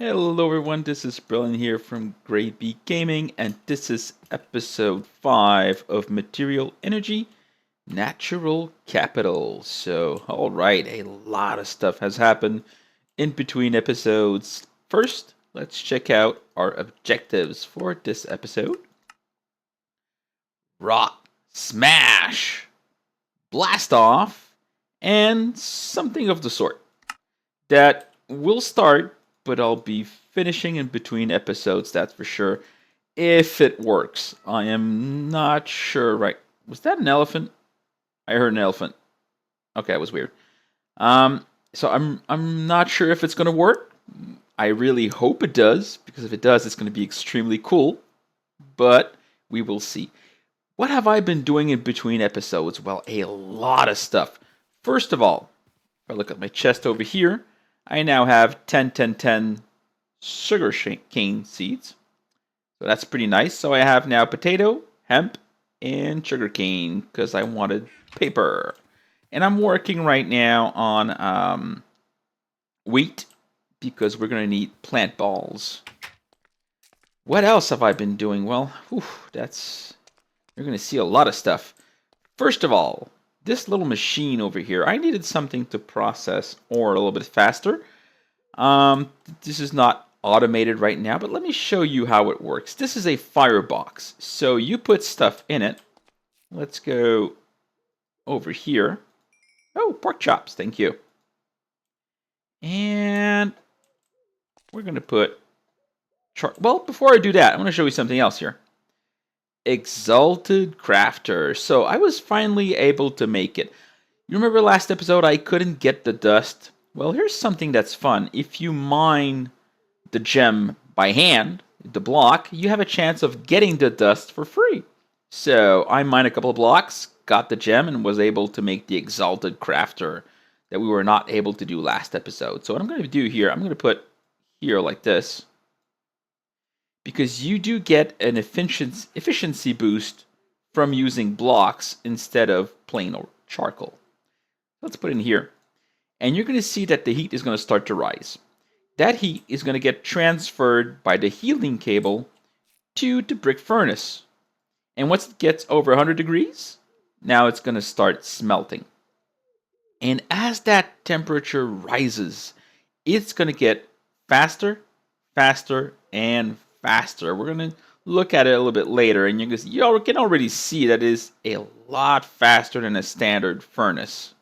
Hello everyone, this is Brilliant here from Grade B Gaming, and this is episode 5 of Material Energy, Natural Capital. So, alright, a lot of stuff has happened in between episodes. First, let's check out our objectives for this episode. Rock, Smash, Blast Off, and something of the sort. That will start, but I'll be finishing in between episodes, that's for sure. If it works. I am not sure, right? Was that an elephant? I heard an elephant. Okay, that was weird. So I'm not sure if it's gonna work. I really hope it does, because if it does, it's gonna be extremely cool. But we will see. What have I been doing in between episodes? Well, a lot of stuff. First of all, if I look at my chest over here, I now have 10, 10, 10 sugar cane seeds. So that's pretty nice. So I have now potato, hemp, and sugar cane because I wanted paper. And I'm working right now on wheat because we're going to need plant balls. What else have I been doing? Well, you're going to see a lot of stuff. First of all, this little machine over here, I needed something to process ore a little bit faster. This is not automated right now, but let me show you how it works. This is a firebox. So you put stuff in it. Let's go over here. Oh, pork chops, thank you. And we're going to put... Well, before I do that, I want to show you something else here. Exalted Crafter. So I was finally able to make it. You remember last episode I couldn't get the dust? Well, here's something that's fun. If you mine the gem by hand, the block, you have a chance of getting the dust for free. So I mined a couple of blocks, got the gem, and was able to make the Exalted Crafter that we were not able to do last episode. So what I'm going to do here, I'm going to put here like this, because you do get an efficiency boost from using blocks instead of plain or charcoal. Let's put it in here. And you're going to see that the heat is going to start to rise. That heat is going to get transferred by the heating cable to the brick furnace. And once it gets over 100 degrees, now it's going to start smelting. And as that temperature rises, it's going to get faster, faster, and faster. We're going to look at it a little bit later, and you can already see that it is a lot faster than a standard furnace.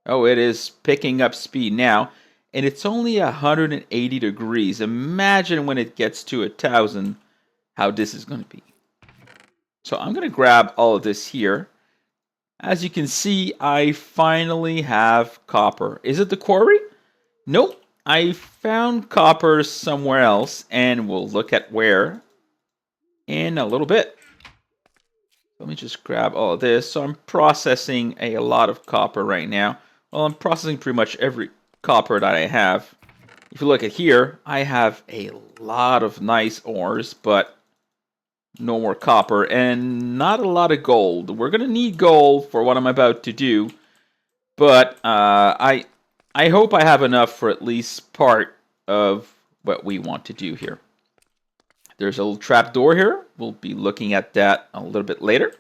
Oh, it is picking up speed now, and it's only 180 degrees. Imagine when it gets to 1,000, how this is going to be. So I'm going to grab all of this here. As you can see, I finally have copper. Is it the quarry? Nope. I found copper somewhere else, and we'll look at where in a little bit. Let me just grab all of this. So I'm processing a lot of copper right now. Well, I'm processing pretty much every copper that I have. If you look at here, I have a lot of nice ores, but no more copper and not a lot of gold. We're going to need gold for what I'm about to do, but I hope I have enough for at least part of what we want to do here. There's a little trap door here. We'll be looking at that a little bit later.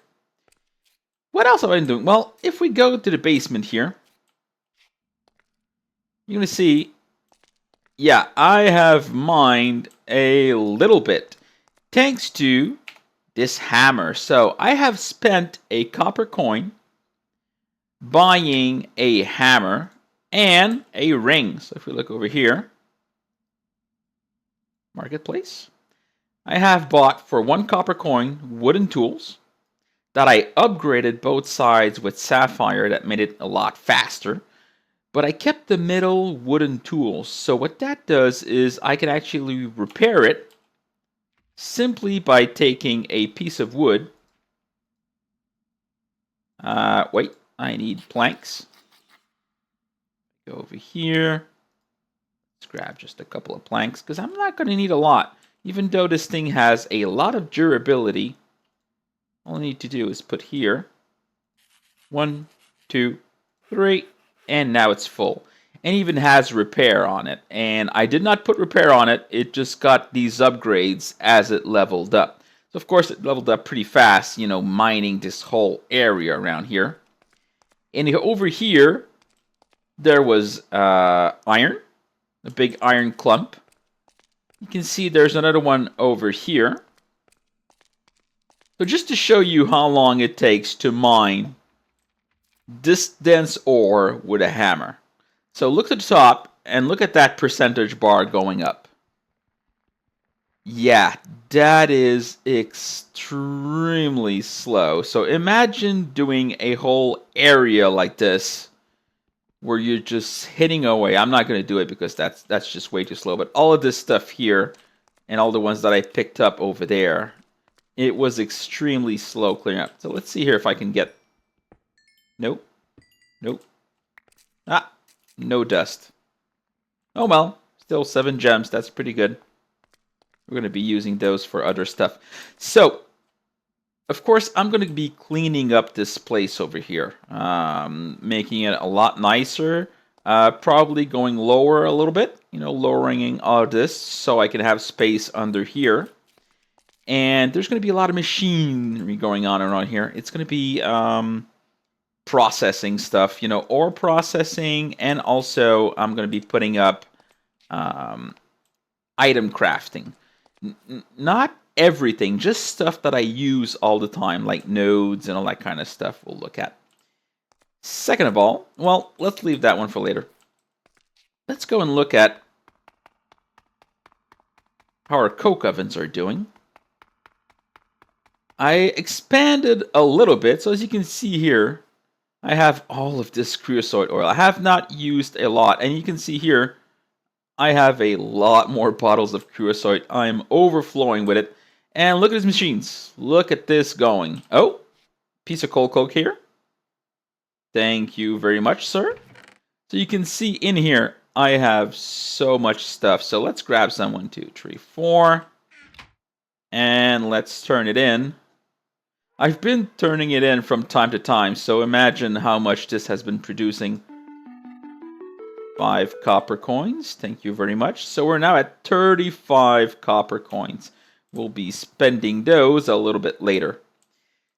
What else have I been doing? Well, if we go to the basement here, you're going to see, yeah, I have mined a little bit thanks to this hammer. So I have spent a copper coin buying a hammer and a ring. So if we look over here, marketplace, I have bought for 1 copper coin wooden tools that I upgraded both sides with sapphire that made it a lot faster. But I kept the middle wooden tools. So what that does is I can actually repair it simply by taking a piece of wood. Wait, I need planks. Go over here. Let's grab just a couple of planks because I'm not going to need a lot. Even though this thing has a lot of durability, all I need to do is put here 1, 2, 3, and now it's full. and even has repair on it. And I did not put repair on it, it just got these upgrades as it leveled up. So of course it leveled up pretty fast, you know, mining this whole area around here. And over here, there was iron, a big iron clump. You can see there's another one over here. So just to show you how long it takes to mine this dense ore with a hammer. So look at the top and look at that percentage bar going up. Yeah, that is extremely slow. So imagine doing a whole area like this where you're just hitting away. I'm not going to do it because that's just way too slow. But all of this stuff here and all the ones that I picked up over there, it was extremely slow clearing up. So let's see here if I can get... Nope. Nope. Ah, no dust. Oh well, still 7 gems. That's pretty good. We're going to be using those for other stuff. So, of course, I'm going to be cleaning up this place over here, making it a lot nicer, probably going lower a little bit, you know, lowering all of this so I can have space under here. And there's going to be a lot of machinery going on around here. It's going to be processing stuff, you know, ore processing, and also I'm going to be putting up item crafting. Not everything, just stuff that I use all the time, like nodes and all that kind of stuff we'll look at. Second of all, well, let's leave that one for later. Let's go and look at how our coke ovens are doing. I expanded a little bit, so as you can see here, I have all of this creosote oil. I have not used a lot, and you can see here, I have a lot more bottles of creosote. I'm overflowing with it. And look at these machines. Look at this going. Oh, piece of coal coke here. Thank you very much, sir. So you can see in here, I have so much stuff. So let's grab some. 1, 2, 3, 4. And let's turn it in. I've been turning it in from time to time, so imagine how much this has been producing. 5 copper coins. Thank you very much. So we're now at 35 copper coins. We'll be spending those a little bit later.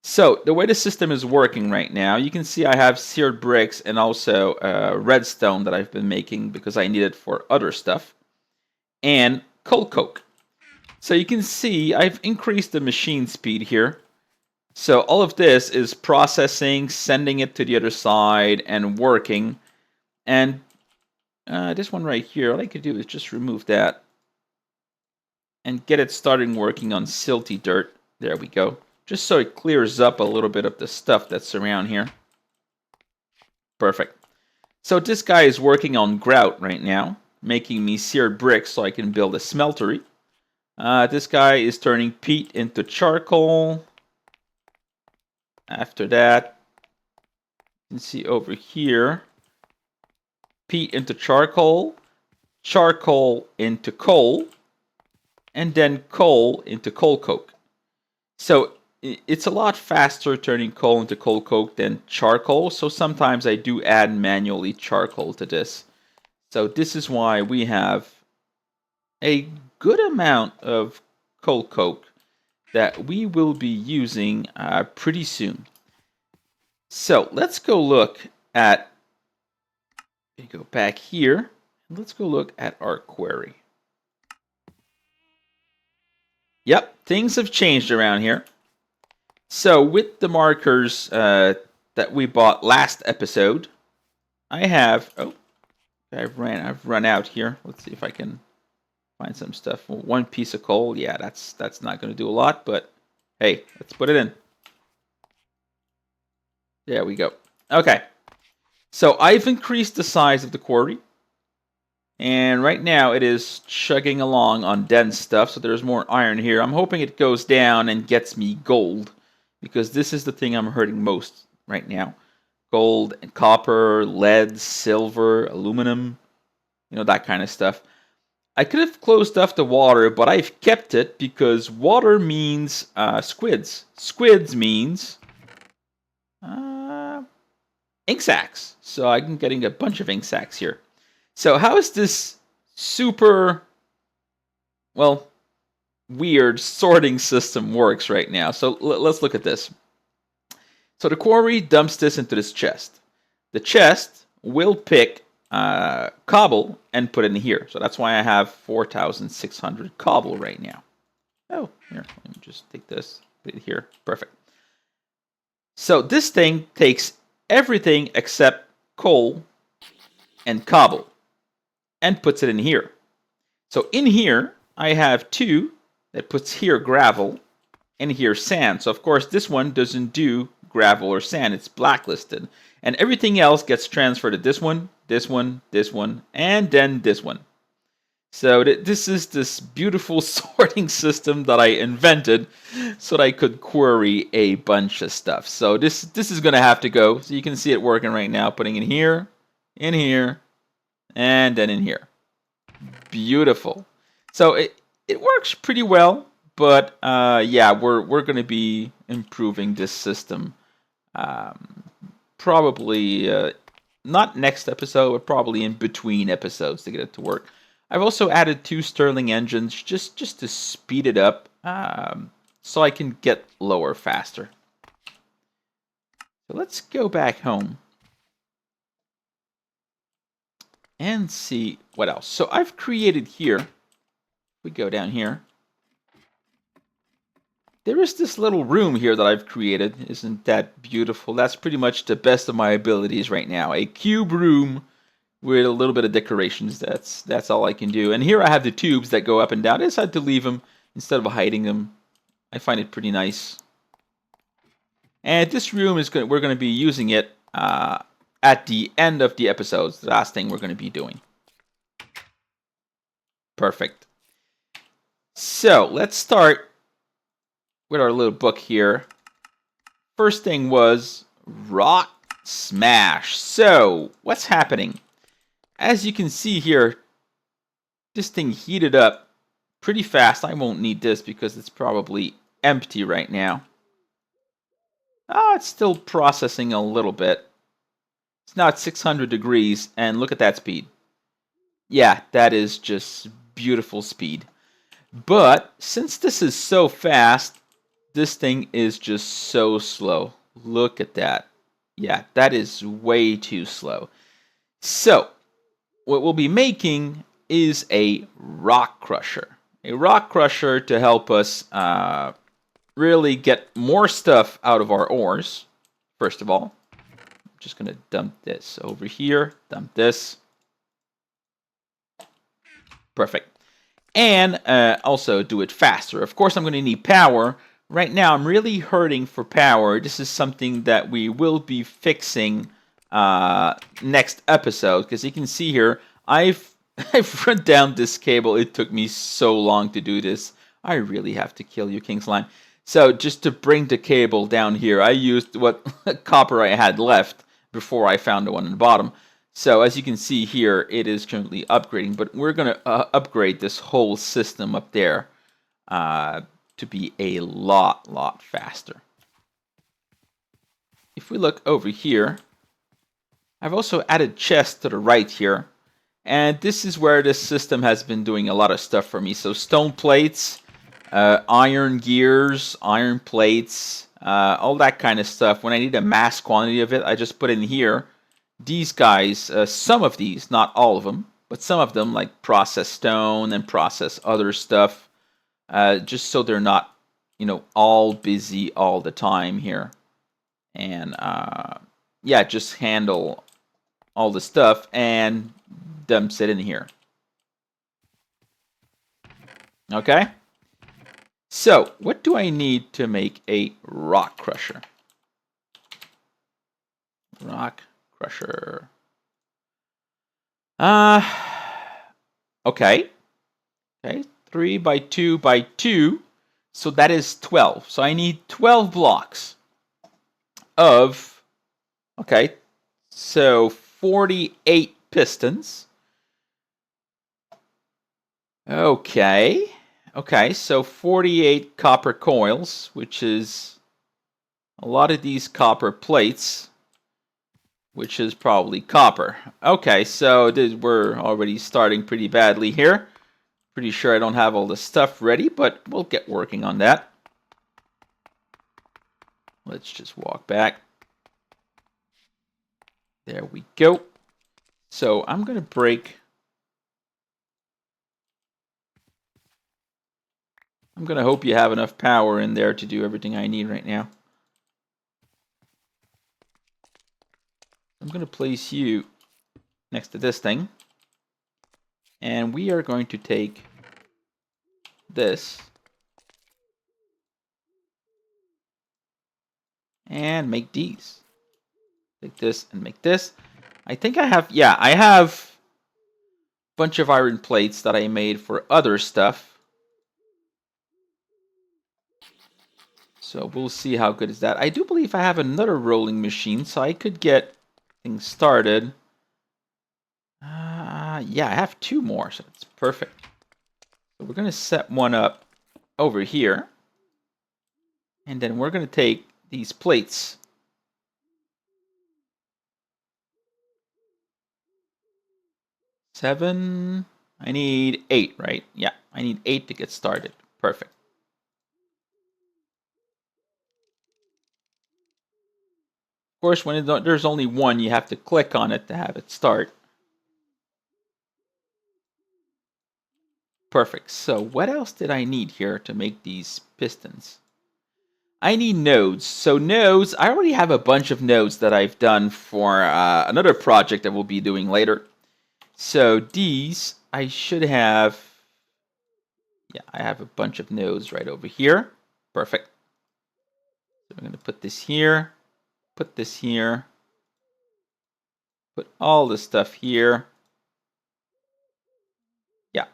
So the way the system is working right now, you can see I have seared bricks and also redstone that I've been making because I need it for other stuff. And coal coke. So you can see I've increased the machine speed here. So all of this is processing, sending it to the other side, and working. And this one right here, all I could do is just remove that and get it starting working on silty dirt. There we go. Just so it clears up a little bit of the stuff that's around here. Perfect. So this guy is working on grout right now, making me seared bricks so I can build a smeltery. This guy is turning peat into charcoal. After that, you can see over here, peat into charcoal, charcoal into coal, and then coal into coal coke. So it's a lot faster turning coal into coal coke than charcoal, so sometimes I do add manually charcoal to this. So this is why we have a good amount of coal coke that we will be using pretty soon. So let's go look at, go back here, let's go look at our query. Yep, things have changed around here. So with the markers that we bought last episode, I have, I've run out here. Let's see if I can find some stuff. Well, 1 piece of coal, yeah, that's not going to do a lot, but hey, let's put it in. There we go. Okay, so I've increased the size of the quarry. And right now it is chugging along on dense stuff, so there's more iron here. I'm hoping it goes down and gets me gold, because this is the thing I'm hurting most right now. Gold and copper, lead, silver, aluminum, you know, that kind of stuff. I could have closed off the water, but I've kept it because water means squids. Squids means ink sacs. So I'm getting a bunch of ink sacs here. So how is this super, well, weird sorting system works right now? So let's look at this. So the quarry dumps this into this chest. The chest will pick cobble and put it in here. So that's why I have 4,600 cobble right now. Oh, here, let me just take this, put it here. Perfect. So this thing takes everything except coal and cobble and puts it in here. So in here, I have 2 that puts here gravel and here sand. So of course, this one doesn't do gravel or sand. It's blacklisted. And everything else gets transferred to this one, this one, this one, and then this one. So this is this beautiful sorting system that I invented so that I could query a bunch of stuff. So this is going to have to go. So you can see it working right now, putting in here, and then in here. Beautiful. So it works pretty well, but yeah, we're going to be improving this system. Probably not next episode, but probably in between episodes to get it to work. I've also added 2 Stirling engines just to speed it up, so I can get lower faster. So let's go back home and see what else. So I've created here, we go down here, there is this little room here that I've created. Isn't that beautiful? That's pretty much the best of my abilities right now. A cube room with a little bit of decorations. That's all I can do. And here I have the tubes that go up and down. I decided to leave them instead of hiding them. I find it pretty nice. And this room is we're going to be using it at the end of the episodes. The last thing we're going to be doing. Perfect. So let's start with our little book here. First thing was rock smash. So what's happening? As you can see here, this thing heated up pretty fast. I won't need this because it's probably empty right now. Oh, it's still processing a little bit. It's now at 600 degrees, and look at that speed. Yeah, that is just beautiful speed. But since this is so fast, this thing is just so slow. Look at that. Yeah, that is way too slow. So, what we'll be making is a rock crusher. A rock crusher to help us really get more stuff out of our ores, first of all. I'm just going to dump this over here. Dump this. Perfect. And also do it faster. Of course, I'm going to need power. Right now, I'm really hurting for power. This is something that we will be fixing next episode. Because you can see here, I've run down this cable. It took me so long to do this. I really have to kill you, King's Line. So just to bring the cable down here, I used what copper I had left before I found the one on the bottom. So as you can see here, it is currently upgrading. But we're going to upgrade this whole system up there to be a lot faster. If we look over here, I've also added chests to the right here. And this is where this system has been doing a lot of stuff for me. So stone plates, iron gears, iron plates, all that kind of stuff. When I need a mass quantity of it, I just put in here. These guys, some of these, not all of them, but some of them, like process stone and process other stuff. Just so they're not, all busy all the time here. And, yeah, just handle all the stuff and dumps it in here. Okay? So, what do I need to make a rock crusher? Rock crusher. Okay. Okay, 3 by 2 by 2. So that is 12. So I need 12 blocks of, okay, so 48 pistons. Okay. Okay, so 48 copper coils, which is a lot of these copper plates. which is probably copper. Okay, so we're already starting pretty badly here. Pretty sure I don't have all the stuff ready, but we'll get working on that. Let's just walk back. There we go. So I'm going to break. I'm going to hope you have enough power in there to do everything I need right now. I'm going to place you next to this thing. And we are going to take this and make these. Take this and make this. I think I have, yeah, I have a bunch of iron plates that I made for other stuff. So we'll see how good is that. I do believe I have another rolling machine, so I could get things started. Yeah, I have 2 more, so that's perfect. So we're going to set one up over here. And then we're going to take these plates. Seven. I need 8, right? Yeah, I need 8 to get started. Perfect. Of course, when there's only one, you have to click on it to have it start. Perfect. So what else did I need here to make these pistons? I need nodes. So nodes, I already have a bunch of nodes that I've done for another project that we'll be doing later. So these, I should have, yeah, I have a bunch of nodes right over here. Perfect. So I'm going to put this here, put this here, put all this stuff here. Yeah.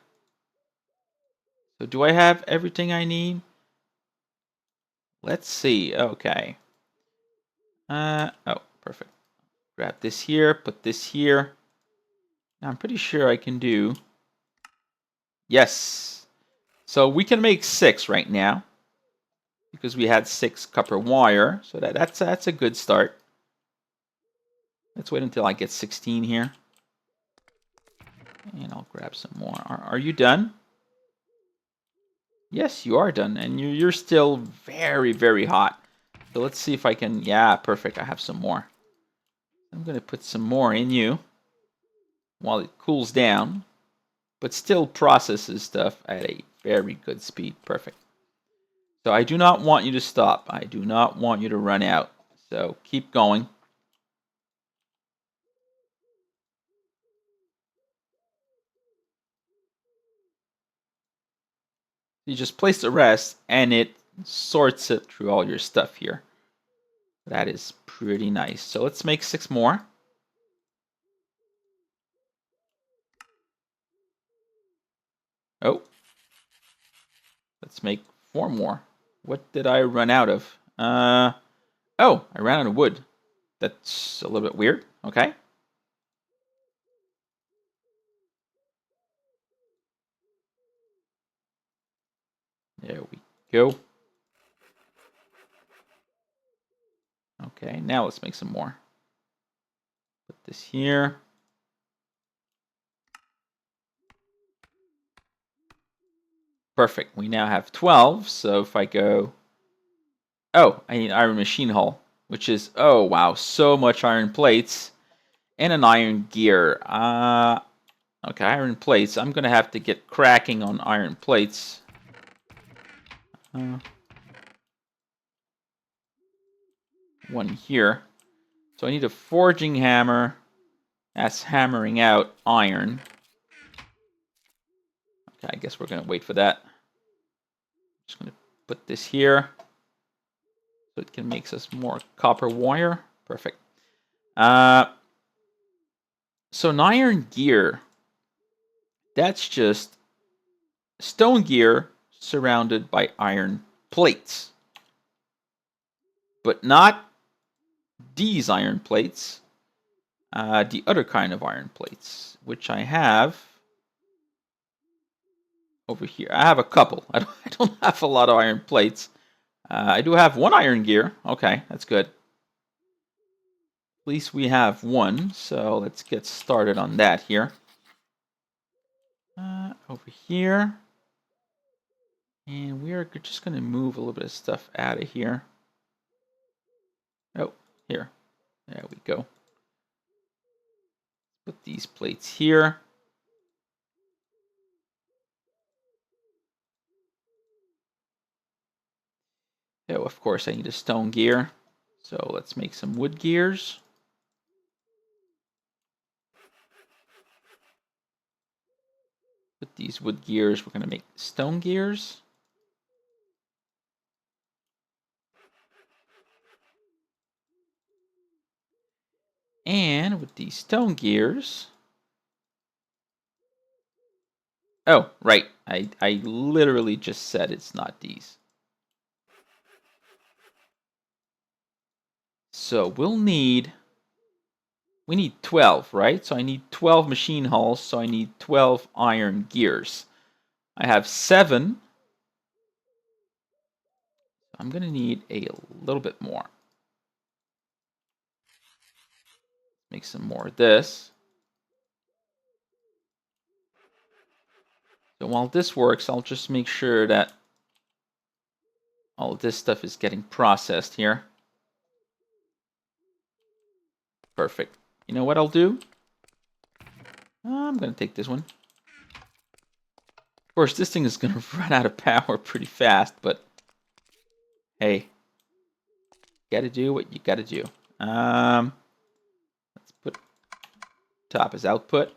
So do I have everything I need? Let's see. Okay. Oh, perfect. Grab this here, put this here. Now I'm pretty sure I can do. Yes. So we can make 6 right now because we had 6 copper wire. So that's a good start. Let's wait until I get 16 here. And I'll grab some more. Are you done? Yes, you are done. And you're still very, very hot. So let's see if I can... Yeah, perfect. I have some more. I'm going to put some more in you while it cools down. But still processes stuff at a very good speed. Perfect. So I do not want you to stop. I do not want you to run out. So keep going. You just place the rest and it sorts it through all your stuff here. That is pretty nice. So let's make 6 more. Oh. Let's make 4 more. What did I run out of? Oh, I ran out of wood. That's a little bit weird. Okay. There we go. Okay, now let's make some more. Put this here. Perfect. We now have 12. So if I go... Oh, I need iron machine hull, which is... Oh, wow. So much iron plates and an iron gear. Okay, iron plates. I'm going to have to get cracking on iron plates. One here. So I need a forging hammer. That's hammering out iron. Okay, I guess we're going to wait for that. Just going to put this here so it can make us more copper wire. Perfect. So an iron gear, that's just stone gear surrounded by iron plates. But not these iron plates. The other kind of iron plates, which I have over here. I have a couple. I don't have a lot of iron plates. I do have 1 iron gear. Okay, that's good. At least we have one, so let's get started on that here. Over here. And we are just going to move a little bit of stuff out of here. Oh, here. There we go. Put these plates here. Oh, of course, I need a stone gear. So let's make some wood gears. With these wood gears, we're going to make stone gears. And with these stone gears... Oh, right. I literally just said it's not these. So we need 12, right? So I need 12 machine hulls, so I need 12 iron gears. I have 7. I'm going to need a little bit more. Make some more of this. So while this works, I'll just make sure that all of this stuff is getting processed here. Perfect. You know what I'll do? I'm going to take this one. Of course, this thing is going to run out of power pretty fast, but hey, gotta do what you gotta do. Let's put top as output.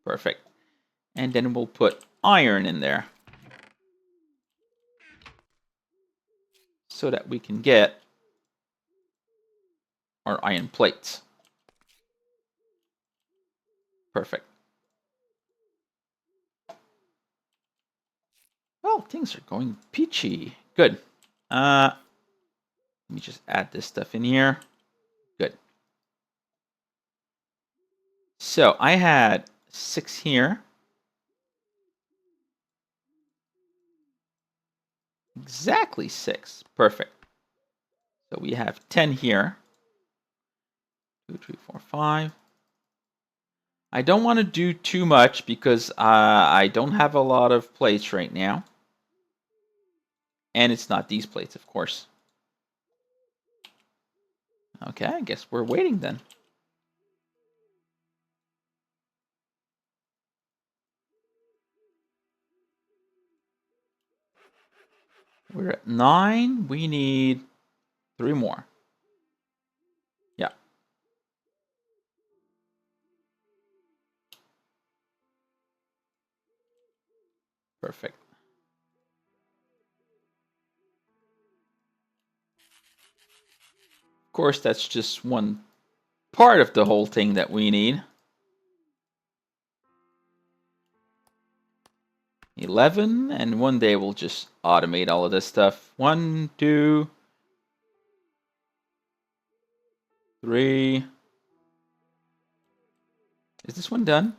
Perfect. And then we'll put iron in there so that we can get our iron plates. Perfect. Well, things are going peachy. Good. Let me just add this stuff in here. Good. So I had 6 here. Exactly 6. Perfect. So we have 10 here. 2, 3, 4, 5. I don't want to do too much because I don't have a lot of plates right now. And it's not these plates, of course. Okay, I guess we're waiting then. We're at 9. We need 3 more. Yeah. Perfect. Of course, that's just one part of the whole thing that we need. 11, and one day we'll just automate all of this stuff. 1, 2, 3. Is this one done?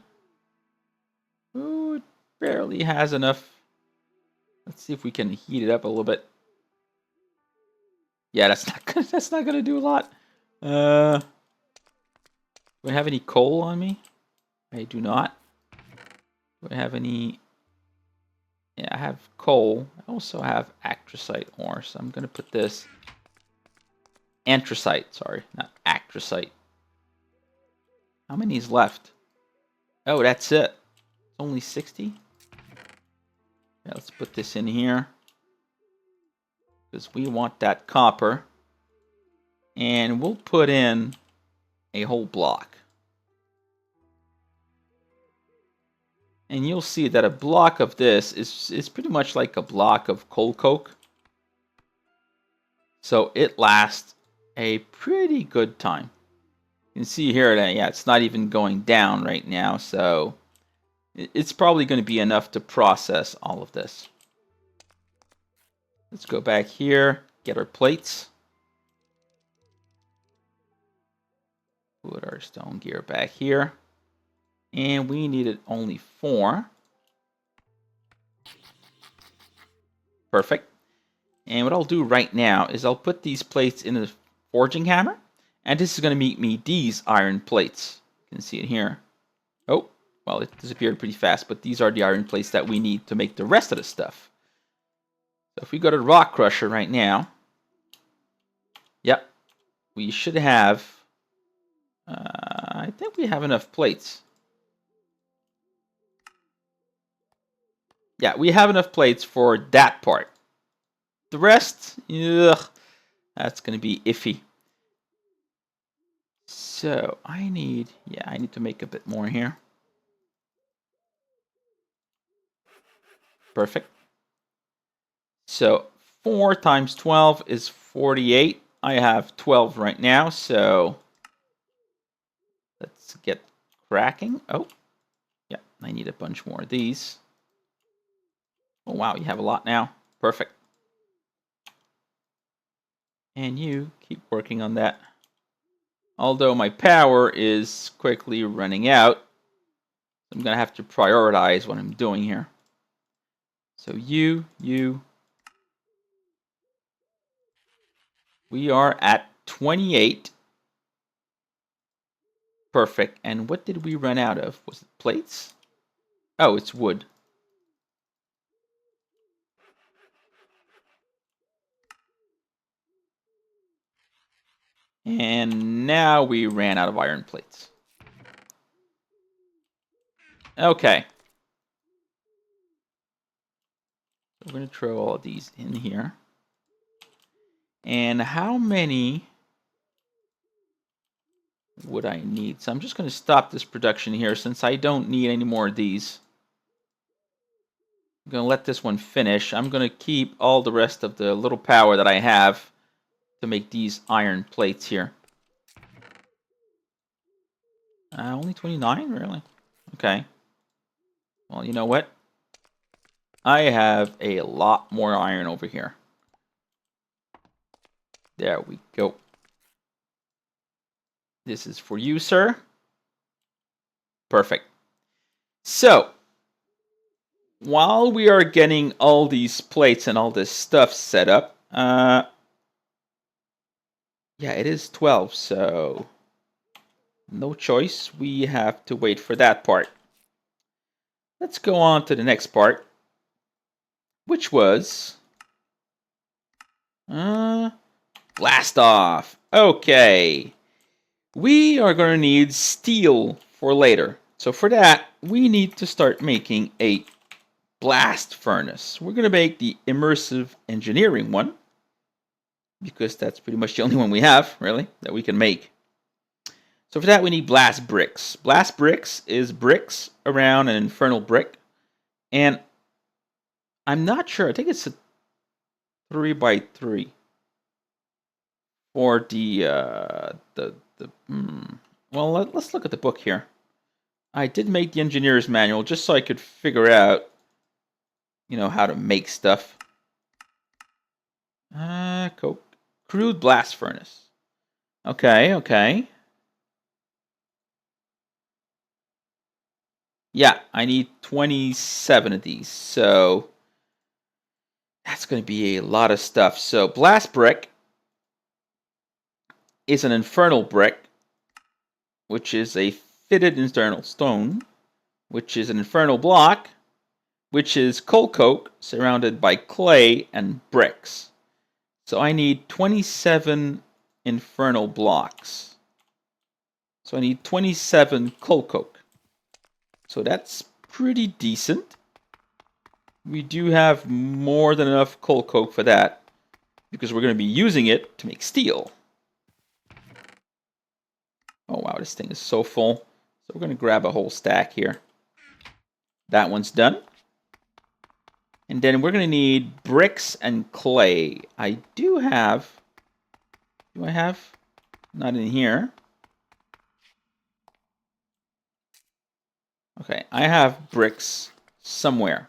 Ooh, it barely has enough. Let's see if we can heat it up a little bit. Yeah, that's not gonna do a lot. Do I have any coal on me? I do not. Do I have any? Yeah, I have coal. I also have anthracite ore, so I'm gonna put this anthracite. Sorry, not anthracite. How many is left? Oh, that's it. It's only 60. Yeah, let's put this in here because we want that copper, and we'll put in a whole block. And you'll see that a block of this is pretty much like a block of coal coke. So it lasts a pretty good time. You can see here that, yeah, it's not even going down right now. So it's probably going to be enough to process all of this. Let's go back here, get our plates. Put our stone gear back here. And we needed only 4. Perfect. And what I'll do right now is I'll put these plates in the forging hammer. And this is going to make me these iron plates. You can see it here. Oh, well, it disappeared pretty fast, but these are the iron plates that we need to make the rest of the stuff. So if we go to the rock crusher right now, yep, we should have, I think we have enough plates. Yeah, we have enough plates for that part. The rest, ugh, that's going to be iffy. So I need to make a bit more here. Perfect. So 4 times 12 is 48. I have 12 right now, so let's get cracking. Oh, yeah, I need a bunch more of these. Oh, wow, you have a lot now. Perfect. And you keep working on that. Although my power is quickly running out, I'm going to have to prioritize what I'm doing here. So you. We are at 28. Perfect. And what did we run out of? Was it plates? Oh, it's wood. And now we ran out of iron plates. Okay. We're going to throw all of these in here. And how many would I need? So I'm just going to stop this production here since I don't need any more of these. I'm going to let this one finish. I'm going to keep all the rest of the little power that I have to make these iron plates here. Only 29? Really? Okay. Well, you know what? I have a lot more iron over here. There we go. This is for you, sir. Perfect. So, while we are getting all these plates and all this stuff set up, yeah, it is 12, so no choice. We have to wait for that part. Let's go on to the next part, which was blast off. Okay. We are going to need steel for later. So for that, we need to start making a blast furnace. We're going to make the immersive engineering one, because that's pretty much the only one we have, really, that we can make. So for that, we need blast bricks. Blast bricks is bricks around an infernal brick. And I'm not sure. I think it's a 3x3 for well, let's look at the book here. I did make the engineer's manual just so I could figure out, how to make stuff. Coke. Crude blast furnace. Okay. Yeah, I need 27 of these, so that's going to be a lot of stuff. So blast brick is an infernal brick, which is a fitted internal stone, which is an infernal block, which is coal coke surrounded by clay and bricks. So I need 27 infernal blocks. So I need 27 coal coke. So that's pretty decent. We do have more than enough coal coke for that, because we're going to be using it to make steel. Oh wow, this thing is so full. So we're going to grab a whole stack here. That one's done. And then we're going to need bricks and clay. I do have... Do I have? Not in here. Okay, I have bricks somewhere.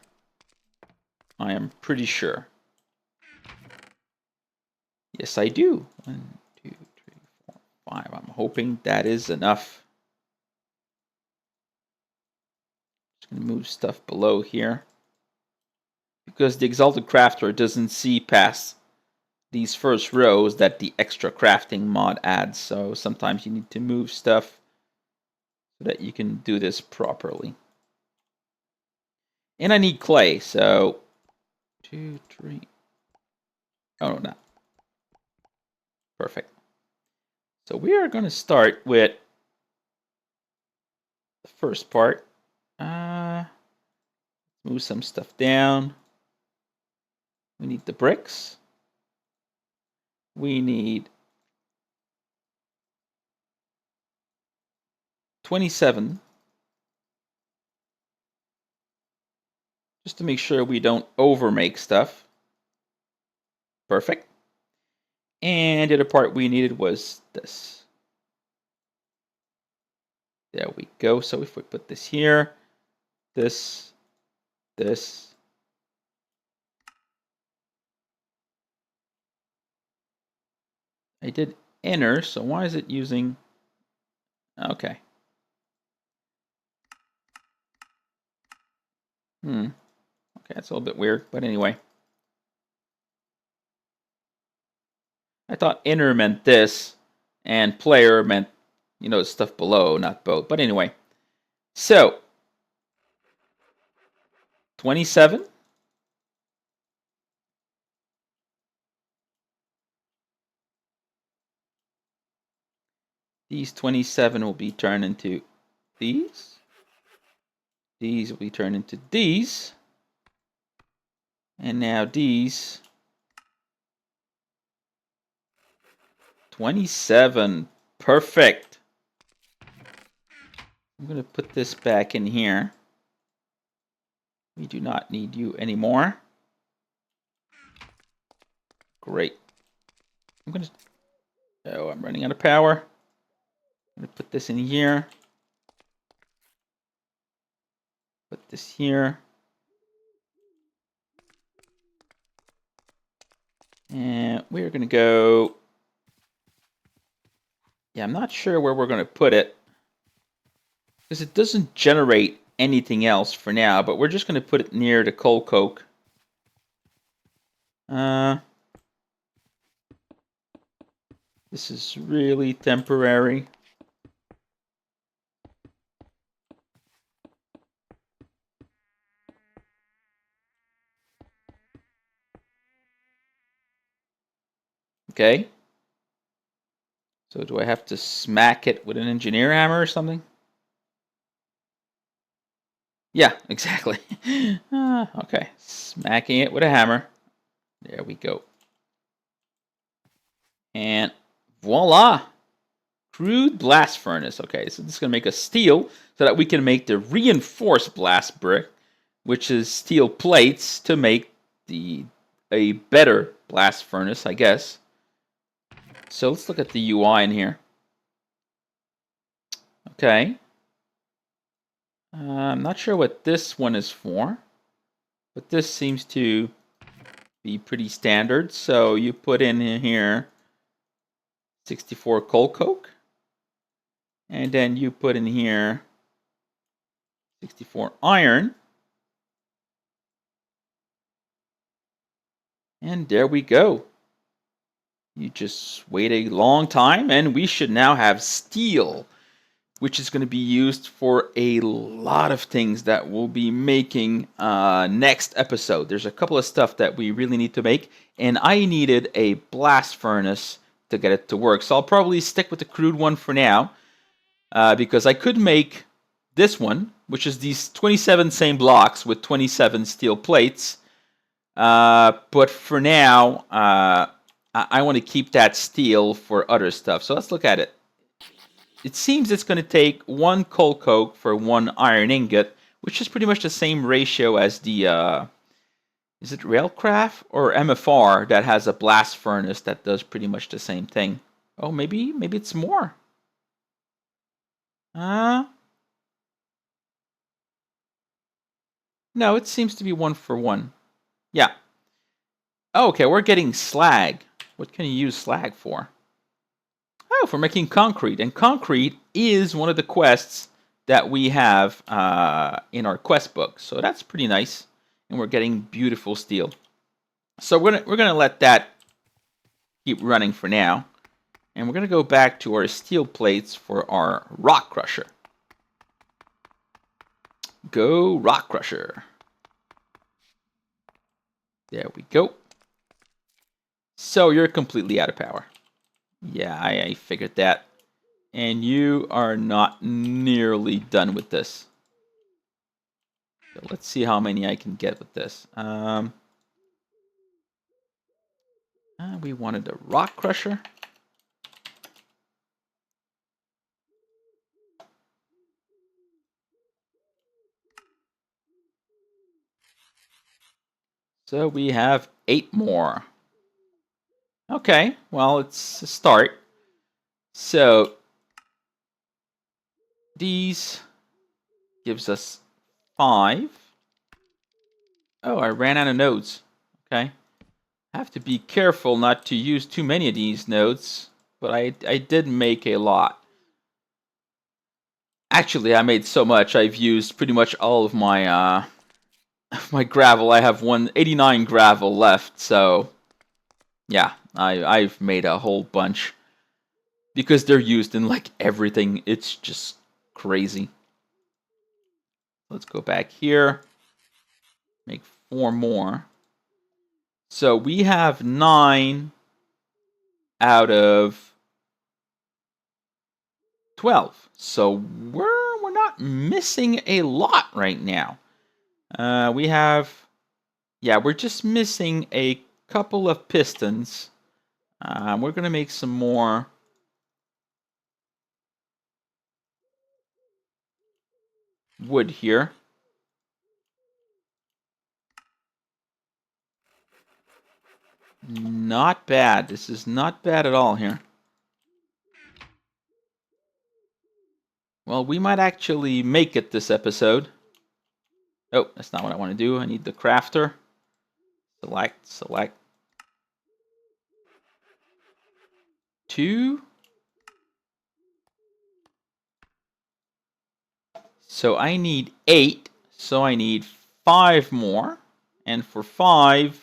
I am pretty sure. Yes, I do. 1, 2, 3, 4, 5. I'm hoping that is enough. Just going to move stuff below here, because the Exalted Crafter doesn't see past these first rows that the extra crafting mod adds. So sometimes you need to move stuff so that you can do this properly. And I need clay, so 2, 3. Oh, no. Perfect. So we are going to start with the first part. Move some stuff down. We need the bricks. We need 27. Just to make sure we don't overmake stuff. Perfect. And the other part we needed was this. There we go. So if we put this here, this. I did inner, so why is it using... Okay. Okay, that's a little bit weird, but anyway. I thought inner meant this, and player meant, you know, stuff below, not both. But anyway. So, 27. These 27 will be turned into these. These will be turned into these. And now these. 27. Perfect. I'm going to put this back in here. We do not need you anymore. Great. I'm going to... Oh, I'm running out of power. I'm going to put this in here. Put this here. And we're going to go... Yeah, I'm not sure where we're going to put it, because it doesn't generate anything else for now, but we're just going to put it near the coal coke. This is really temporary. Okay. So do I have to smack it with an engineer hammer or something? Yeah, exactly. Okay, smacking it with a hammer. There we go. And voila! Crude blast furnace. Okay, so this is going to make us steel so that we can make the reinforced blast brick, which is steel plates to make a better blast furnace, I guess. So let's look at the UI in here. Okay. I'm not sure what this one is for, but this seems to be pretty standard. So you put in here 64 coal coke, and then you put in here 64 iron, and there we go. You just wait a long time, and we should now have steel, which is going to be used for a lot of things that we'll be making next episode. There's a couple of stuff that we really need to make, and I needed a blast furnace to get it to work. So I'll probably stick with the crude one for now, because I could make this one, which is these 27 same blocks with 27 steel plates. But for now, I want to keep that steel for other stuff. So let's look at it. It seems it's going to take 1 coal coke for 1 iron ingot, which is pretty much the same ratio as the, is it Railcraft or MFR that has a blast furnace that does pretty much the same thing? Oh, maybe it's more. No, it seems to be 1 for 1. Yeah. Oh, okay, we're getting slag. What can you use slag for? Oh, for making concrete. And concrete is one of the quests that we have in our quest book. So that's pretty nice. And we're getting beautiful steel. So we're gonna let that keep running for now. And we're going to go back to our steel plates for our rock crusher. Go rock crusher. There we go. So you're completely out of power. Yeah, I figured that. And you are not nearly done with this. So let's see how many I can get with this. We wanted a rock crusher. So we have 8 more. Okay, well, it's a start. So these gives us 5. Oh, I ran out of nodes. Okay. I have to be careful not to use too many of these nodes, but I did make a lot. Actually, I made so much, I've used pretty much all of my my gravel. I have 189 gravel left, so yeah, I've made a whole bunch. Because they're used in like everything, it's just crazy. Let's go back here. Make 4 more. So we have 9 out of 12. So we're not missing a lot right now. We have, yeah, we're just missing a couple of pistons. We're gonna make some more. Wood here. Not bad. This is not bad at all here. Well, we might actually make it this episode. Oh, that's not what I want to do. I need the crafter. Select. 2. So I need 8. So I need 5 more. And for 5,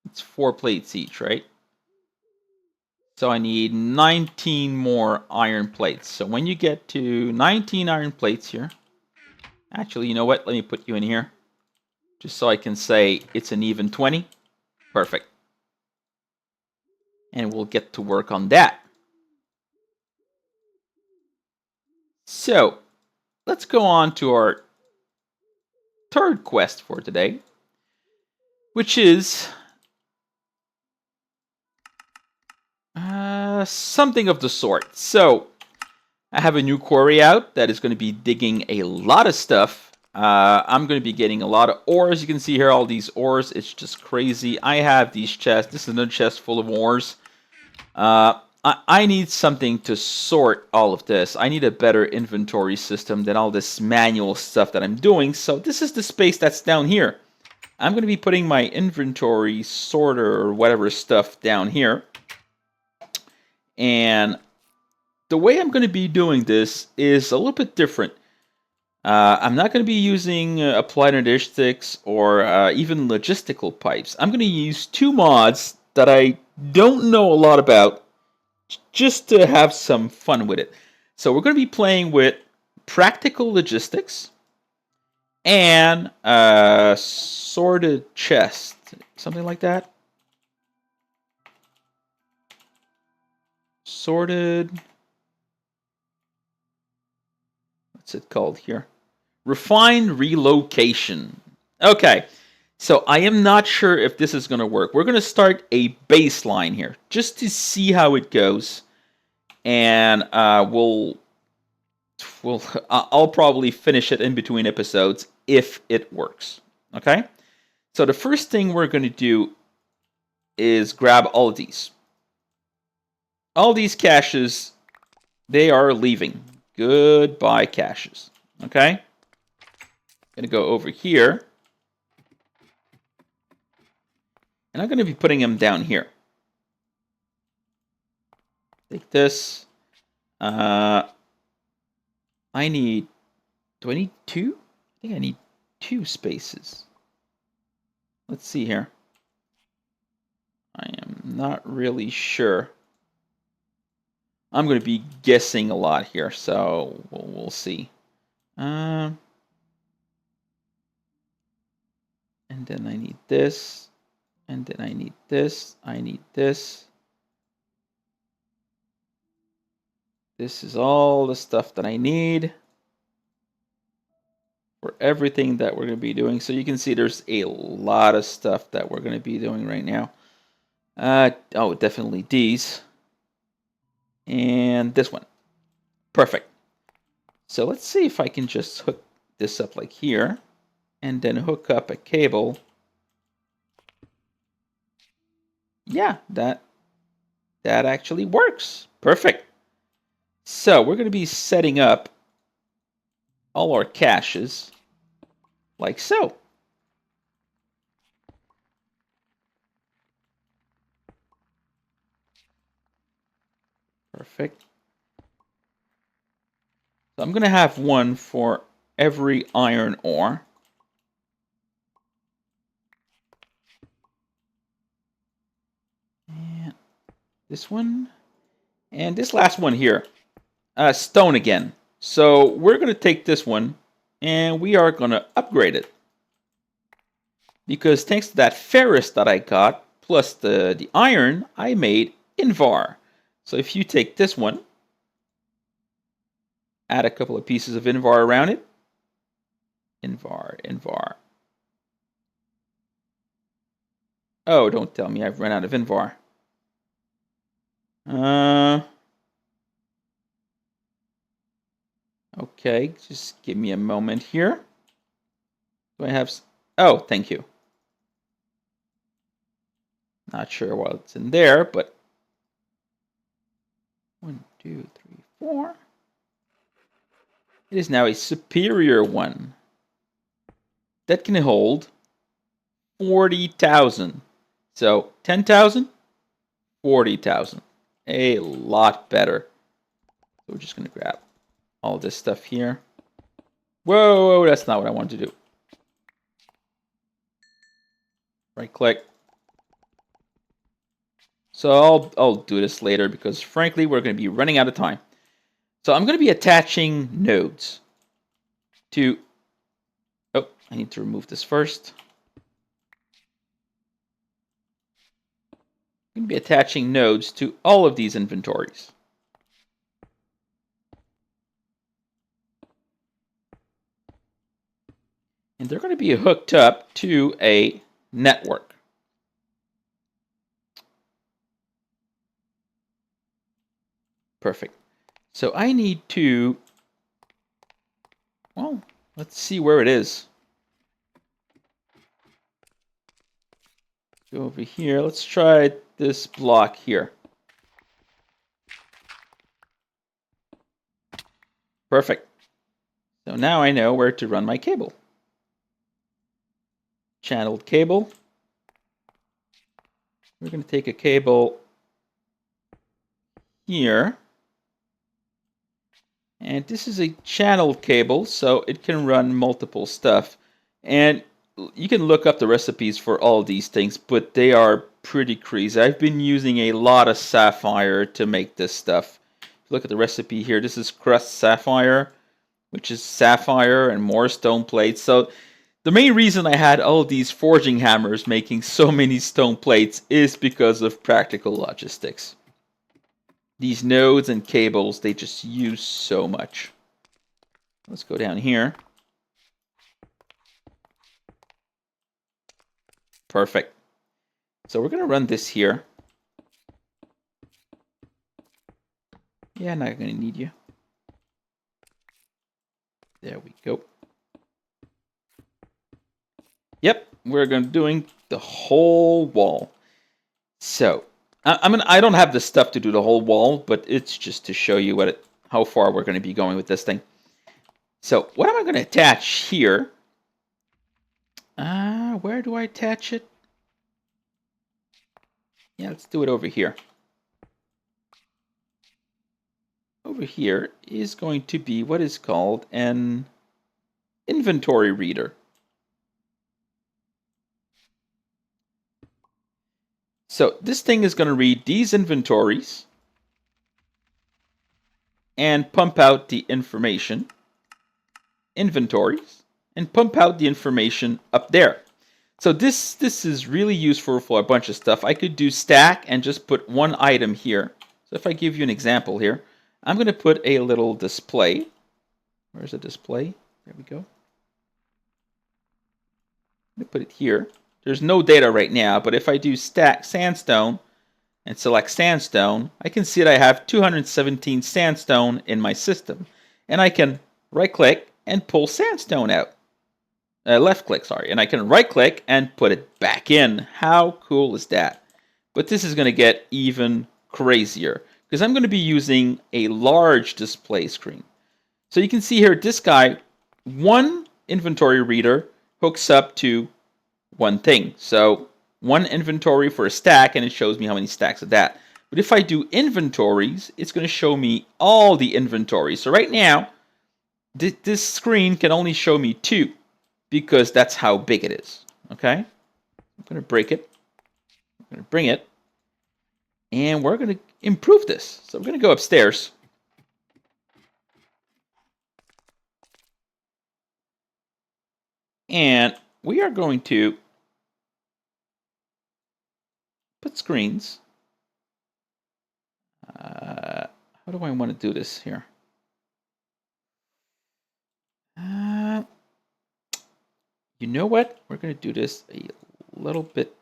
it's 4 plates each, right? So I need 19 more iron plates. So when you get to 19 iron plates here, actually, you know what? Let me put you in here. Just so I can say it's an even 20. Perfect. And we'll get to work on that. So let's go on to our third quest for today, which is something of the sort. So I have a new quarry out that is going to be digging a lot of stuff. I'm going to be getting a lot of ores. You can see here all these ores. It's just crazy. I have these chests. This is another chest full of ores. I need something to sort all of this. I need a better inventory system than all this manual stuff that I'm doing. So this is the space that's down here. I'm going to be putting my inventory sorter or whatever stuff down here. And the way I'm going to be doing this is a little bit different. I'm not going to be using applied logistics or even logistical pipes. I'm going to use 2 mods that I don't know a lot about just to have some fun with it. So we're going to be playing with practical logistics and sorted chest. Something like that. Sorted. What's it called here? Refined relocation. Okay. So I am not sure if this is going to work. We're going to start a baseline here just to see how it goes. And I'll probably finish it in between episodes if it works. Okay? So the first thing we're going to do is grab all of these. All these caches, they are leaving. Goodbye, caches. Okay? I'm going to go over here. And I'm going to be putting them down here. Take this. I need... Do I need 2? I think I need 2 spaces. Let's see here. I am not really sure. I'm going to be guessing a lot here, so we'll see. And then I need this, and then I need this, I need this. This is all the stuff that I need for everything that we're going to be doing. So you can see there's a lot of stuff that we're going to be doing right now. Oh, definitely these. And this one. Perfect. So let's see if I can just hook this up like here, and then hook up a cable. Yeah, that actually works. Perfect. So we're going to be setting up all our caches like so. Perfect. So I'm going to have one for every iron ore. And this one. And this last one here. Stone again. So we're going to take this one and we are going to upgrade it. Because thanks to that ferrous that I got, plus the iron, I made Invar. So if you take this one, add a couple of pieces of Invar around it. Invar. Oh, don't tell me I've run out of Invar. Okay, just give me a moment here. Do I have... Oh, thank you. Not sure what's in there, but... 1, 2, 3, 4. It is now a superior one. That can hold 40,000. So 10,000, 40,000. A lot better. So we're just going to grab all this stuff here. Whoa, that's not what I wanted to do. Right click. So I'll do this later because frankly we're going to be running out of time. So I'm going to be attaching nodes to... Oh, I need to remove this first. I'm going to be attaching nodes to all of these inventories. And they're going to be hooked up to a network. Perfect. So I need to... Well, let's see where it is. Go over here. Let's try this block here. Perfect. So now I know where to run my cable. Channeled cable. We're going to take a cable here. And this is a channeled cable, so it can run multiple stuff. And you can look up the recipes for all these things, but they are pretty crazy. I've been using a lot of sapphire to make this stuff. Look at the recipe here. This is crust sapphire, which is sapphire and more stone plates. So the main reason I had all these forging hammers making so many stone plates is because of practical logistics. These nodes and cables, they just use so much. Let's go down here. Perfect. So we're going to run this here. Yeah, not going to need you. There we go. Yep, we're going to doing the whole wall. So I don't have the stuff to do the whole wall, but it's just to show you how far we're going to be going with this thing. So what am I going to attach here? Where do I attach it? Yeah, let's do it over here. Over here is going to be what is called an inventory reader. So this thing is going to read these inventories and pump out the information, inventories, and pump out the information up there. So this is really useful for a bunch of stuff. I could do stack and just put one item here. So if I give you an example here, I'm going to put a little display. Where's the display? There we go. I'm going to put it here. There's no data right now, but if I do stack sandstone and select sandstone, I can see that I have 217 sandstone in my system. And I can right-click and pull sandstone out. Left-click, sorry. And I can right-click and put it back in. How cool is that? But this is going to get even crazier because I'm going to be using a large display screen. So you can see here, this guy, one inventory reader hooks up to one thing. So one inventory for a stack, and it shows me how many stacks of that. But if I do inventories, it's going to show me all the inventories. So right now, this screen can only show me 2 because that's how big it is. Okay? I'm going to break it. I'm going to bring it. And we're going to improve this. So we're going to go upstairs. And we are going to put screens. How do I want to do this here? You know what? We're going to do this a little bit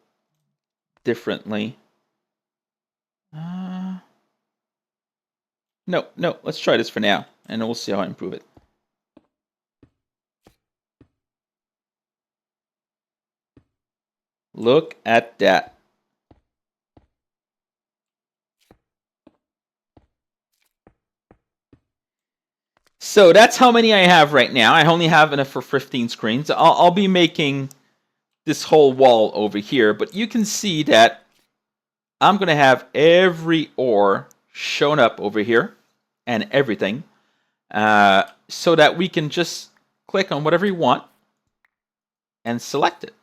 differently. No, let's try this for now, and we'll see how I improve it. Look at that. So that's how many I have right now. I only have enough for 15 screens. I'll be making this whole wall over here, but you can see that I'm going to have every ore shown up over here and everything so that we can just click on whatever you want and select it.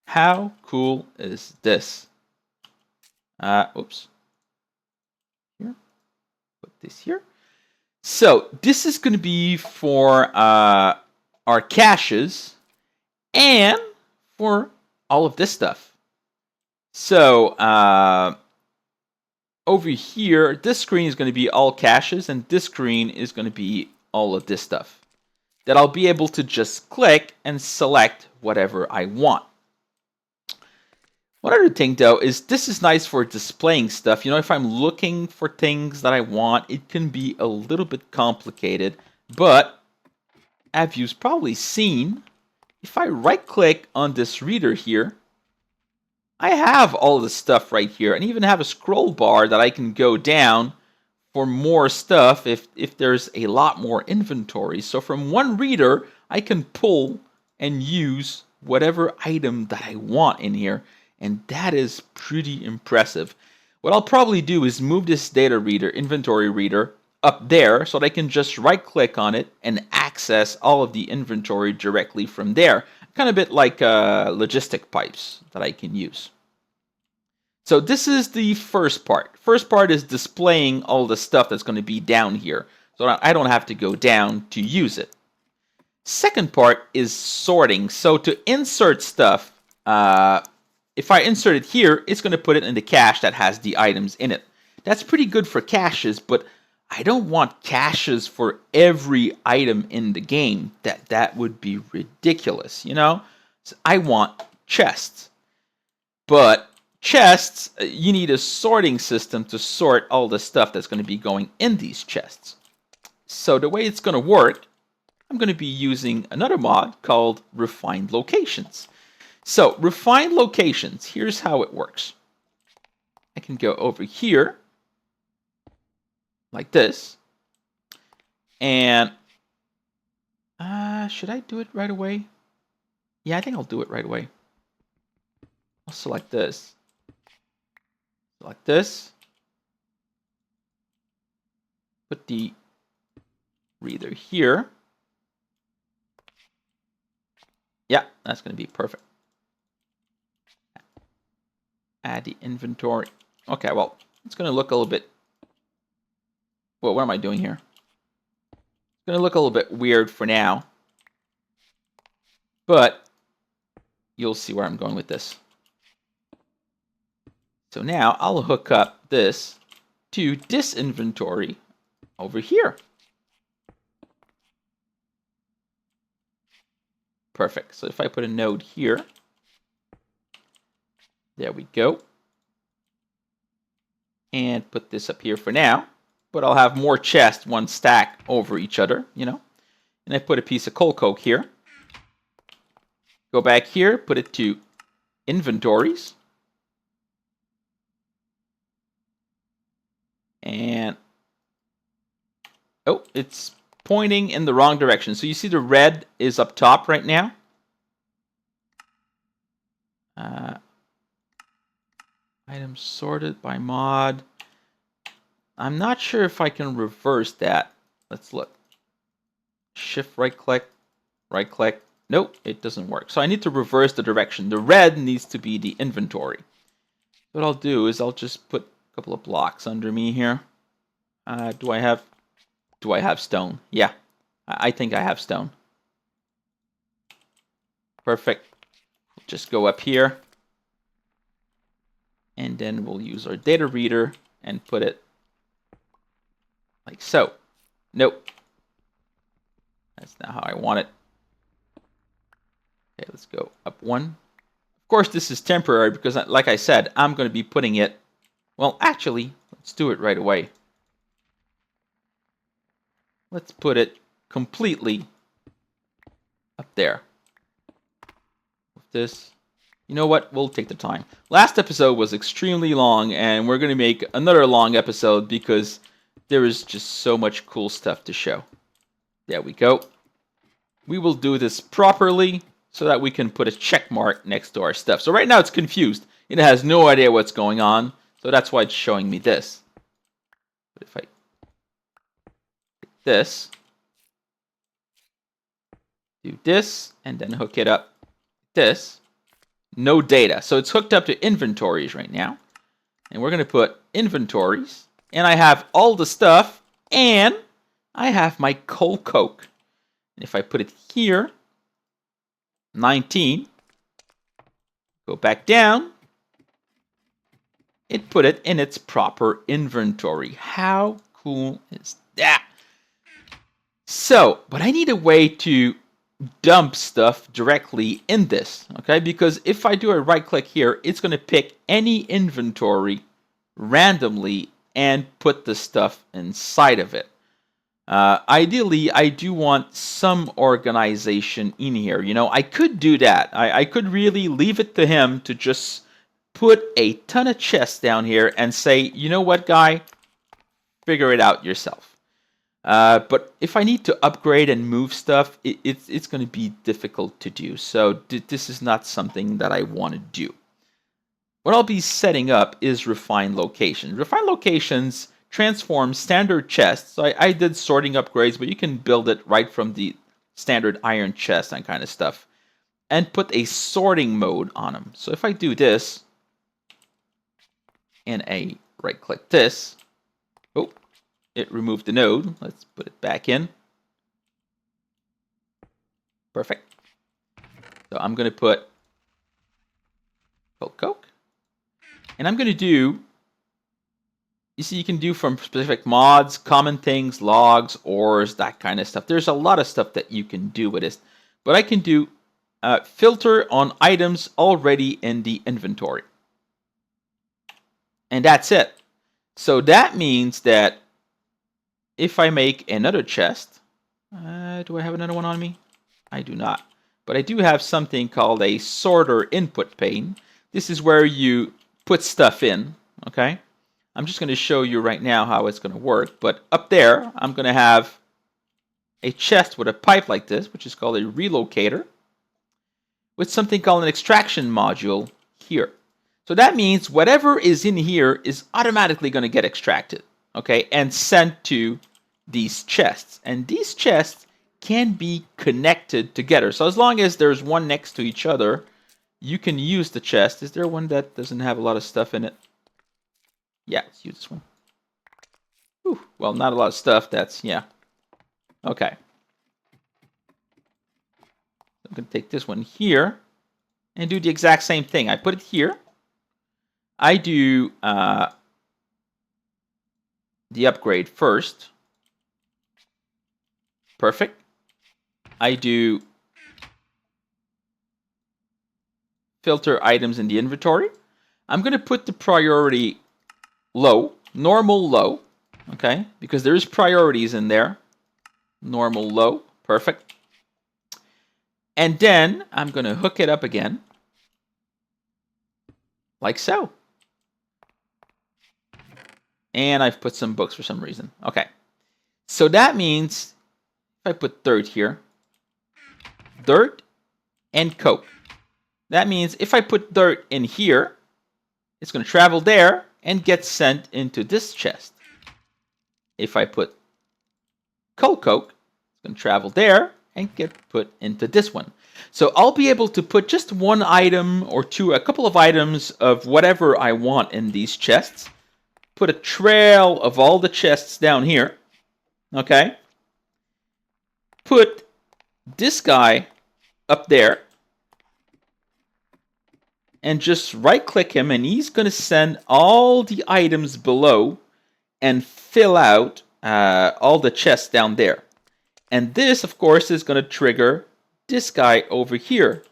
How cool is this? Oops. Here. Put this here. So this is going to be for our caches and for all of this stuff. So over here, this screen is going to be all caches, and this screen is going to be all of this stuff that I'll be able to just click and select whatever I want. One other thing, though, is this is nice for displaying stuff. You know, if I'm looking for things that I want, it can be a little bit complicated. But, as you've probably seen, if I right-click on this reader here, I have all the stuff right here. And even have a scroll bar that I can go down for more stuff if there's a lot more inventory. So from one reader, I can pull and use whatever item that I want in here. And that is pretty impressive. What I'll probably do is move this data reader, inventory reader, up there so that I can just right-click on it and access all of the inventory directly from there. Kind of a bit like logistic pipes that I can use. So this is the first part. First part is displaying all the stuff that's going to be down here, so I don't have to go down to use it. Second part is sorting. So to insert stuff, if I insert it here, it's going to put it in the cache that has the items in it. That's pretty good for caches, but I don't want caches for every item in the game. That would be ridiculous, you know? So I want chests. But chests, you need a sorting system to sort all the stuff that's going to be going in these chests. So the way it's going to work, I'm going to be using another mod called Refined Locations. So, Refined Locations, here's how it works. I can go over here, like this, and should I do it right away? Yeah, I think I'll do it right away. I'll select this. Select this. Put the reader here. Yeah, that's going to be perfect. Add the inventory. Okay, well, it's going to look a little bit... Well, what am I doing here? It's going to look a little bit weird for now. But you'll see where I'm going with this. So now I'll hook up this to this inventory over here. Perfect. So if I put a node here, there we go. And put this up here for now. But I'll have more chests, one stack over each other, you know. And I put a piece of coal coke here. Go back here, put it to inventories. And, oh, it's pointing in the wrong direction. So you see the red is up top right now. Items sorted by mod. I'm not sure if I can reverse that. Let's look. Shift right click, right click. Nope, it doesn't work. So I need to reverse the direction. The red needs to be the inventory. What I'll do is I'll just put a couple of blocks under me here. Do I have stone? Yeah, I think I have stone. Perfect. Just go up here. And then we'll use our data reader and put it like so. Nope. That's not how I want it. Okay, let's go up one. Of course, this is temporary because, like I said, I'm going to be putting it... Well, actually, let's do it right away. Let's put it completely up there. With this... You know what? We'll take the time. Last episode was extremely long, and we're going to make another long episode because there is just so much cool stuff to show. There we go. We will do this properly so that we can put a check mark next to our stuff. So right now it's confused. It has no idea what's going on, so that's why it's showing me this. But if I take this, do this, and then hook it up like this, no data. So it's hooked up to inventories right now. And we're going to put inventories. And I have all the stuff. And I have my coal coke. And if I put it here, 19. Go back down. It put it in its proper inventory. How cool is that? So, but I need a way to dump stuff directly in this, okay? Because if I do a right click here, it's going to pick any inventory randomly and put the stuff inside of it. Ideally, I do want some organization in here. You know, I could do that. I could really leave it to him to just put a ton of chests down here and say, you know what, guy? Figure it out yourself. But if I need to upgrade and move stuff, it's going to be difficult to do. So this is not something that I want to do. What I'll be setting up is refine locations. Refine locations transform standard chests. So I did sorting upgrades, but you can build it right from the standard iron chest and kind of stuff. And put a sorting mode on them. So if I do this, and I right click this, oh, it removed the node. Let's put it back in. Perfect. So I'm going to put coke. And I'm going to do, you see, you can do from specific mods, common things, logs, ores, that kind of stuff. There's a lot of stuff that you can do with this. But I can do filter on items already in the inventory. And that's it. So that means that if I make another chest, do I have another one on me? I do not. But I do have something called a sorter input pane. This is where you put stuff in, okay? I'm just going to show you right now how it's going to work. But up there, I'm going to have a chest with a pipe like this, which is called a relocator, with something called an extraction module here. So that means whatever is in here is automatically going to get extracted, okay, and sent to these chests. And these chests can be connected together. So as long as there's one next to each other, you can use the chest. Is there one that doesn't have a lot of stuff in it? Yeah, let's use this one. Whew. Well, not a lot of stuff. That's, yeah. Okay. I'm going to take this one here and do the exact same thing. I put it here. I do the upgrade first. Perfect. I do filter items in the inventory. I'm going to put the priority low, normal low, okay? Because there's priorities in there. Normal low, perfect. And then I'm going to hook it up again, like so. And I've put some books for some reason. Okay. So that means if I put dirt here, dirt and coke. That means if I put dirt in here, it's going to travel there and get sent into this chest. If I put coke, it's going to travel there and get put into this one. So I'll be able to put just one item or two, a couple of items of whatever I want in these chests. Put a trail of all the chests down here. Okay. Put this guy up there. And just right click him and he's going to send all the items below and fill out all the chests down there. And this, of course, is going to trigger this guy over here.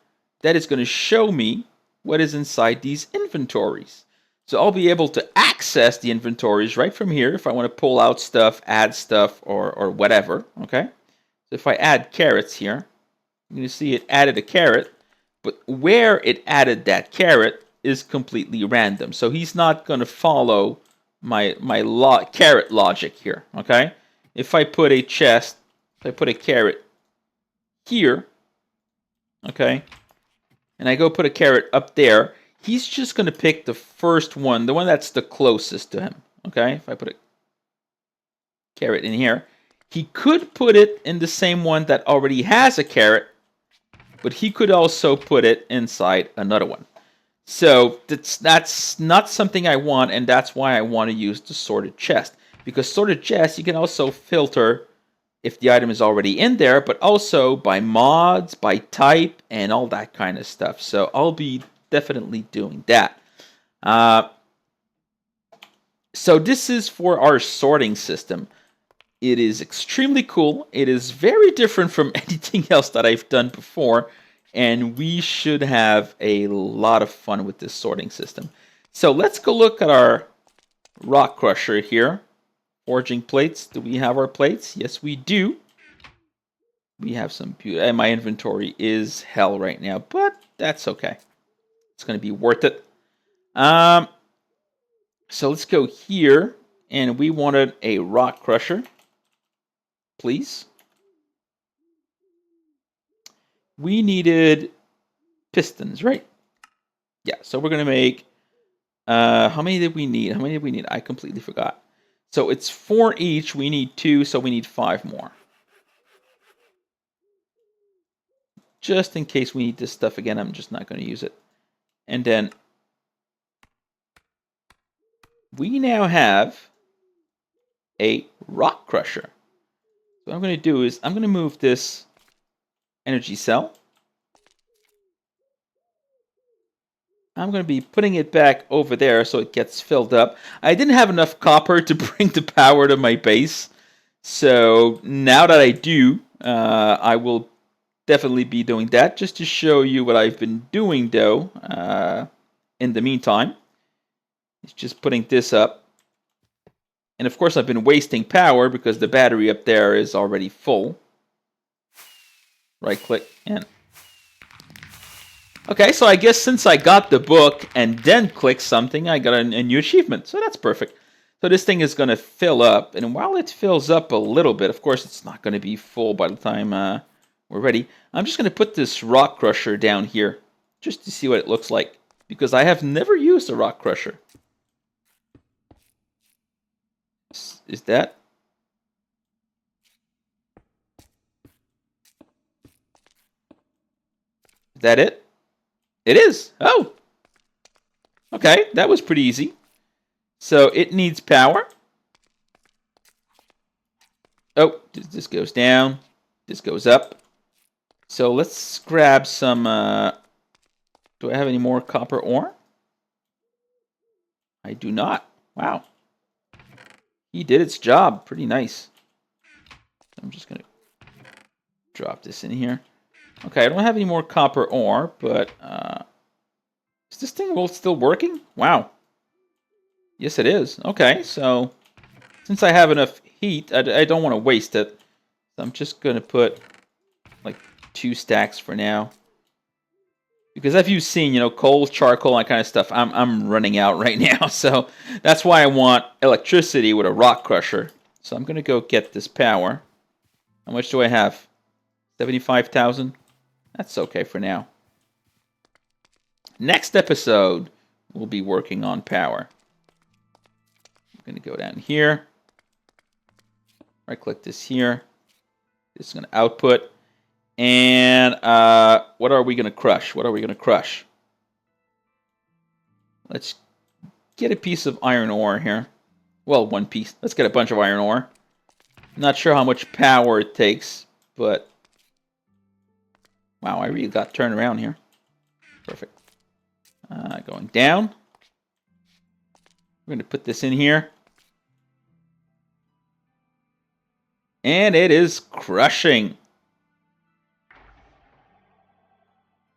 That is going to show me what is inside these inventories. So I'll be able to access the inventories right from here if I want to pull out stuff, add stuff, or whatever. Okay. So if I add carrots here, you're going to see it added a carrot. But where it added that carrot is completely random. So he's not going to follow my carrot logic here. Okay. If I put a chest, if I put a carrot here, okay, and I go put a carrot up there, he's just going to pick the first one, the one that's the closest to him. Okay. If I put a carrot in here, he could put it in the same one that already has a carrot, but he could also put it inside another one. So that's not something I want, and that's why I want to use the sorted chest. Because sorted chest, you can also filter if the item is already in there, but also by mods, by type, and all that kind of stuff. So I'll be definitely doing that. So this is for our sorting system. It is extremely cool. It is very different from anything else that I've done before. And we should have a lot of fun with this sorting system. So let's go look at our rock crusher here. Forging plates. Do we have our plates? Yes, we do. We have some beauty. And my inventory is hell right now, but that's okay. It's going to be worth it. So let's go here. And we wanted a rock crusher. Please. We needed pistons, right? Yeah, so we're going to make... how many did we need? How many did we need? I completely forgot. So it's 4 each. We need 2, so we need 5 more. Just in case we need this stuff again, I'm just not going to use it. And then we now have a rock crusher. So what I'm going to do is I'm going to move this energy cell. I'm going to be putting it back over there so it gets filled up. I didn't have enough copper to bring the power to my base. So now that I do, I will definitely be doing that. Just to show you what I've been doing though, in the meantime. It's just putting this up. And of course I've been wasting power because the battery up there is already full. Right click and... Okay, so I guess since I got the book and then clicked something, I got a new achievement. So that's perfect. So this thing is going to fill up. And while it fills up a little bit, of course, it's not going to be full by the time we're ready. I'm just going to put this rock crusher down here just to see what it looks like. Because I have never used a rock crusher. Is that... Is that it? It is. Oh, okay. That was pretty easy. So it needs power. Oh, this goes down. This goes up. So let's grab some... do I have any more copper ore? I do not. Wow. He did its job. Pretty nice. I'm just going to drop this in here. Okay, I don't have any more copper ore, but... is this thing still working? Wow. Yes, it is. Okay, so... since I have enough heat, I don't want to waste it. So I'm just going to put like 2 stacks for now. Because as you've seen, coal, charcoal, that kind of stuff, I'm running out right now. So that's why I want electricity with a rock crusher. So I'm going to go get this power. How much do I have? 75,000? That's okay for now. Next episode, we'll be working on power. I'm going to go down here. Right click this here. This is going to output. And what are we going to crush? What are we going to crush? Let's get a piece of iron ore here. Well, 1 piece. Let's get a bunch of iron ore. Not sure how much power it takes, but... wow, I really got turned around here. Perfect. Going down. We're going to put this in here. And it is crushing.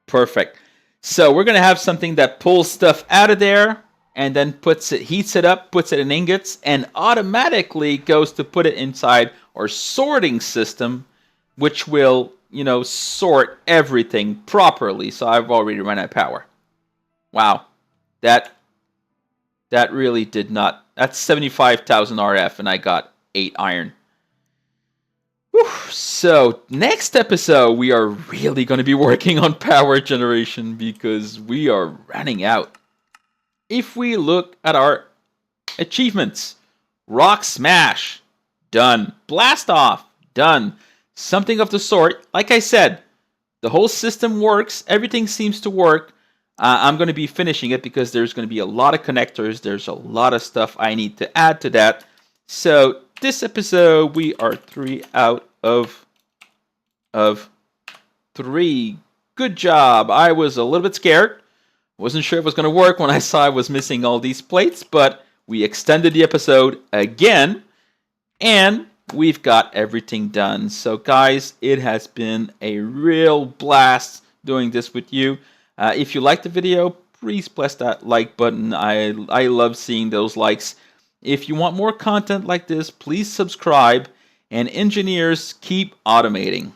Perfect. So we're going to have something that pulls stuff out of there and then heats it up, puts it in ingots, and automatically goes to put it inside our sorting system, which will, sort everything properly. So I've already run out of power. Wow. That really did not... that's 75,000 RF, and I got 8 iron. Whew. So, next episode, we are really going to be working on power generation because we are running out. If we look at our achievements, Rock Smash, done. Blast Off, done. Something of the sort. Like I said, the whole system works. Everything seems to work. I'm going to be finishing it because there's going to be a lot of connectors. There's a lot of stuff I need to add to that. So, this episode, we are 3 out of 3. Good job. I was a little bit scared. Wasn't sure it was going to work when I saw I was missing all these plates, but we extended the episode again, and we've got everything done. So, guys, it has been a real blast doing this with you. If you liked the video, please press that like button. I love seeing those likes. If you want more content like this, please subscribe. And engineers, keep automating.